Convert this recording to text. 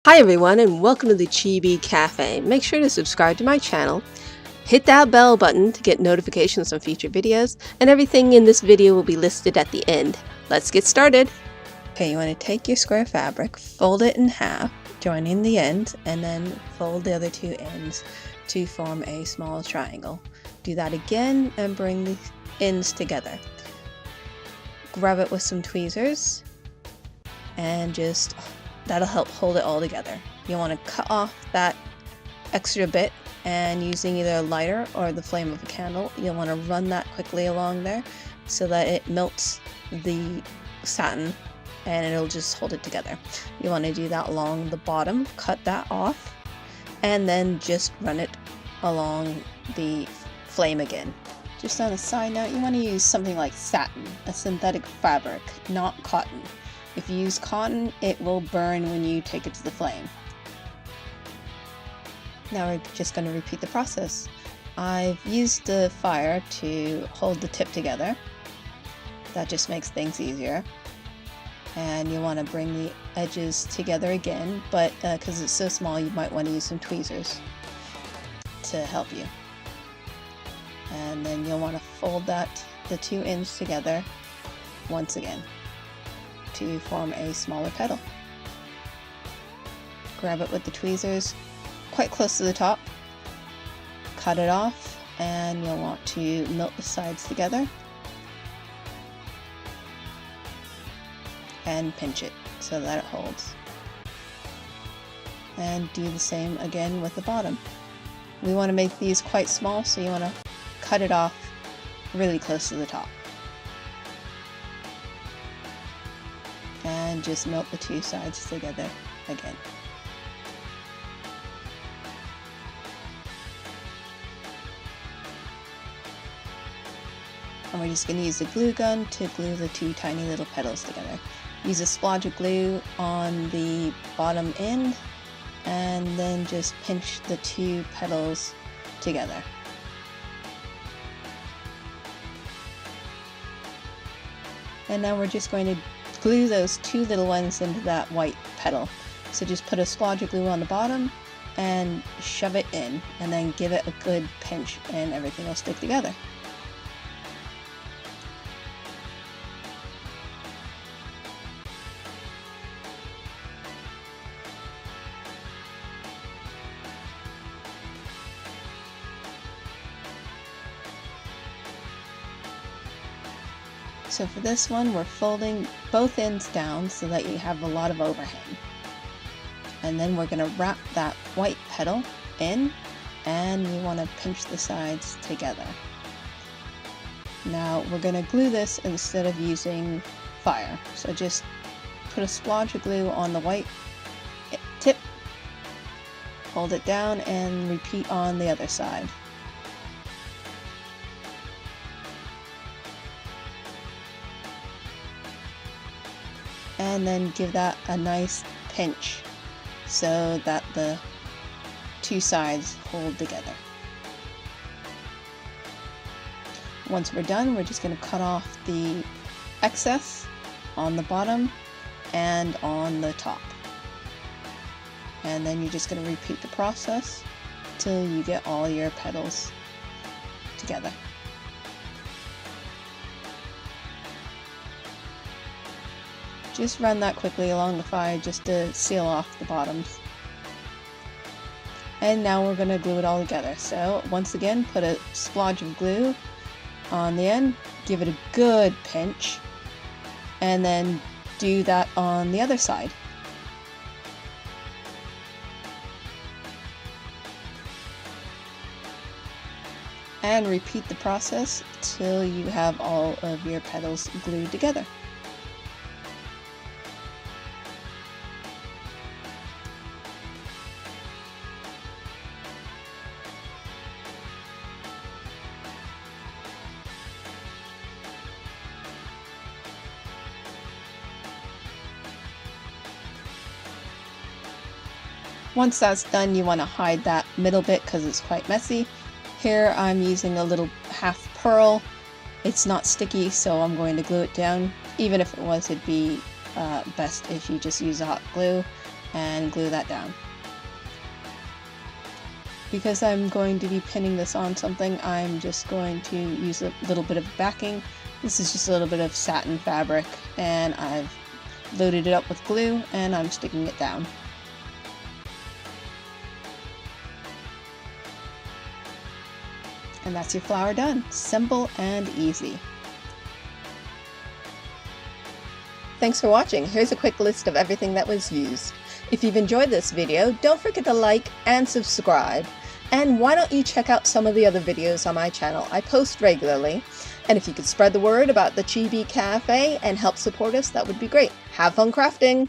Hi everyone and welcome to the Chibi Cafe. Make sure to subscribe to my channel, hit that bell button to get notifications on future videos, and everything in this video will be listed at the end. Let's get started! Okay, you want to take your square fabric, fold it in half, joining the ends, and then fold the other two ends to form a small triangle. Do that again and bring the ends together. Grab it with some tweezers and just that'll help hold it all together. You want to cut off that extra bit, and using either a lighter or the flame of a candle, you'll want to run that quickly along there so that it melts the satin and it'll just hold it together. You want to do that along the bottom, cut that off, and then just run it along the flame again. Just on a side note, you want to use something like satin, a synthetic fabric, not cotton. If you use cotton, it will burn when you take it to the flame. Now we're just going to repeat the process. I've used the fire to hold the tip together. That just makes things easier. And you want to bring the edges together again, but because it's so small, you might want to use some tweezers to help you. And then you'll want to fold the two ends together once again to form a smaller petal. Grab it with the tweezers quite close to the top, cut it off, and you'll want to melt the sides together and pinch it so that it holds. And do the same again with the bottom. We want to make these quite small, so you want to cut it off really close to the top. And just melt the two sides together again. And we're just going to use the glue gun to glue the two tiny little petals together. Use a splodge of glue on the bottom end and then just pinch the two petals together. And now we're just going to glue those two little ones into that white petal. So just put a splodge of glue on the bottom and shove it in, and then give it a good pinch and everything will stick together. So for this one, we're folding both ends down so that you have a lot of overhang. And then we're going to wrap that white petal in, and you want to pinch the sides together. Now we're going to glue this instead of using fire. So just put a splodge of glue on the white tip, hold it down, and repeat on the other side. And then give that a nice pinch so that the two sides hold together. Once we're done, we're just going to cut off the excess on the bottom and on the top. And then you're just going to repeat the process till you get all your petals together. Just run that quickly along the fire just to seal off the bottoms. And now we're going to glue it all together. So once again, put a splodge of glue on the end, give it a good pinch, and then do that on the other side. And repeat the process till you have all of your petals glued together. Once that's done, you want to hide that middle bit because it's quite messy. Here I'm using a little half pearl. It's not sticky, so I'm going to glue it down. Even if it was, it'd be best if you just use a hot glue. and glue that down. Because I'm going to be pinning this on something, I'm just going to use a little bit of backing. This is just a little bit of satin fabric, and I've loaded it up with glue, and I'm sticking it down. And that's your flower done. Simple and easy. Thanks for watching. Here's a quick list of everything that was used. If you've enjoyed this video, don't forget to like and subscribe. And why don't you check out some of the other videos on my channel? I post regularly. And if you could spread the word about the Chibi Cafe and help support us, that would be great. Have fun crafting!